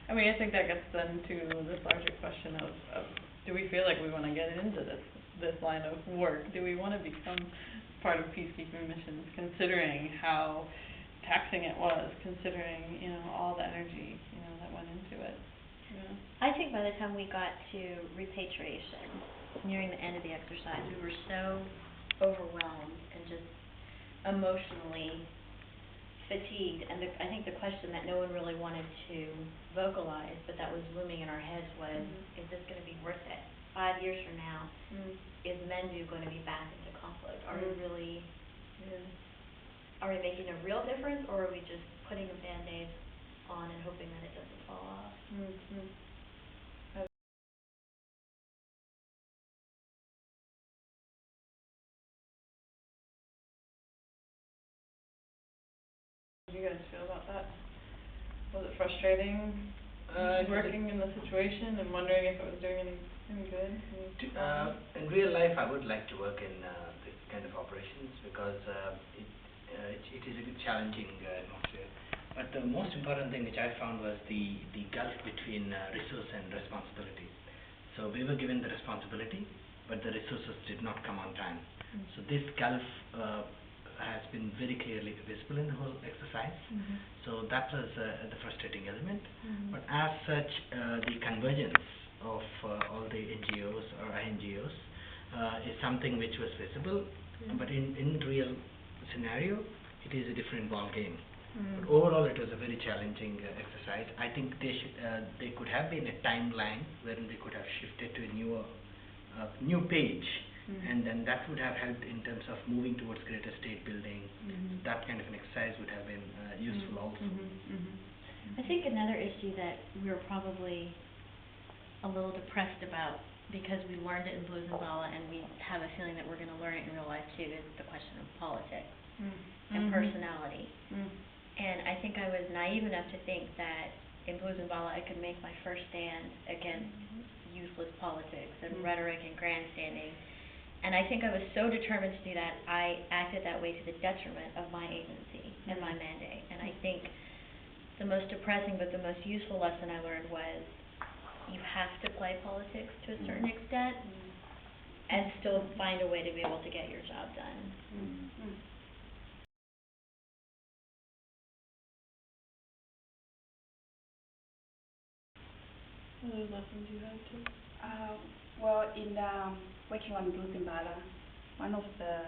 I mean, I think that gets then to this larger question of do we feel like we want to get into this line of work? Do we want to become part of peacekeeping missions, considering how taxing it was, considering, you know, all the energy, you know, that went into it? Yeah. I think by the time we got to repatriation, nearing the end of the exercise, we were so overwhelmed and just emotionally fatigued, and I think the question that no one really wanted to vocalize, but that was looming in our heads was, is this going to be worth it? 5 years from now, is Mendu going to be back into conflict? Are we really, are we making a real difference, or are we just putting a Band-Aid on and hoping that it doesn't fall off? How do you guys feel about that? Was it frustrating working in the situation and wondering if it was doing any good? In real life, I would like to work in this kind of operations because it is a bit challenging atmosphere. But the most important thing which I found was the gulf between resource and responsibility. So we were given the responsibility, but the resources did not come on time. So this gulf has been very clearly visible in the whole exercise. So that was the frustrating element. But as such, the convergence of all the NGOs or NGOs is something which was visible. But in real scenario, it is a different ball game. But overall, it was a very challenging exercise. I think they could have been a timeline wherein they could have shifted to a new page. And then that would have helped in terms of moving towards greater state building. That kind of an exercise would have been useful also. I think another issue that we were probably a little depressed about, because we learned it in Blue Zimbala and we have a feeling that we're going to learn it in real life too, is the question of politics and personality. And I think I was naive enough to think that in Blue Zimbala I could make my first stand against useless politics and rhetoric and grandstanding. And I think I was so determined to do that, I acted that way to the detriment of my agency and my mandate. And I think the most depressing but the most useful lesson I learned was you have to play politics to a certain extent and still find a way to be able to get your job done. What other lessons you had too? Well, in working on Blue Zimbala, one of the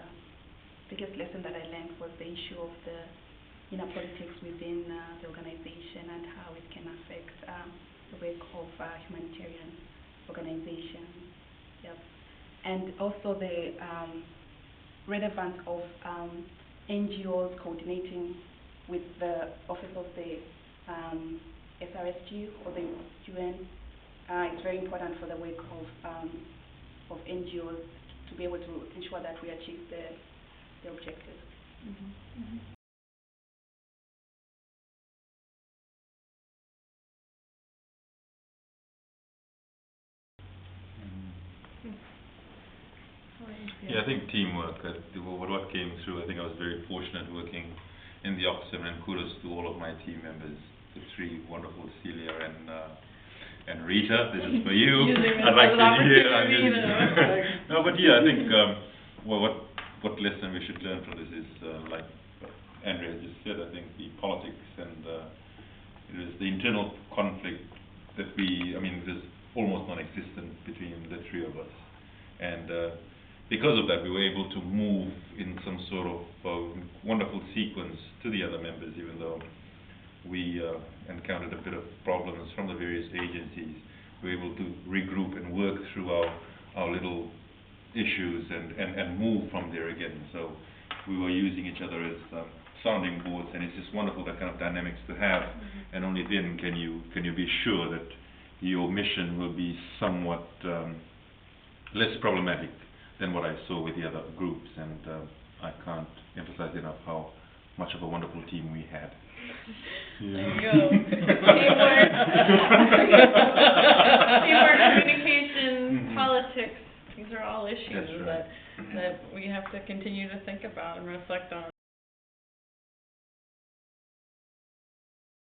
biggest lessons that I learned was the issue of the inner politics within the organization and how it can affect the work of humanitarian organizations. And also the relevance of NGOs coordinating with the Office of the SRSG or the UN. It's very important for the work of NGOs to be able to ensure that we achieve the objectives. Yeah, I think teamwork, what came through, I think I was very fortunate working in the Ops, and kudos to all of my team members, the three wonderful Celia and Rita. This is for you. I'd like to hear. No, but yeah, I think what lesson we should learn from this is like Andrea just said. I think the politics and it was the internal conflict that it was almost non-existent between the three of us, and because of that, we were able to move in some sort of wonderful sequence to the other members, even though we encountered a bit of problems from the various agencies. We were able to regroup and work through our little issues and move from there again. So we were using each other as sounding boards, and it's just wonderful, that kind of dynamics to have. And only then can you be sure that your mission will be somewhat less problematic than what I saw with the other groups. And I can't emphasize enough how much of a wonderful team we had. There you go. Teamwork, communication, politics. These are all issues that we have to continue to think about and reflect on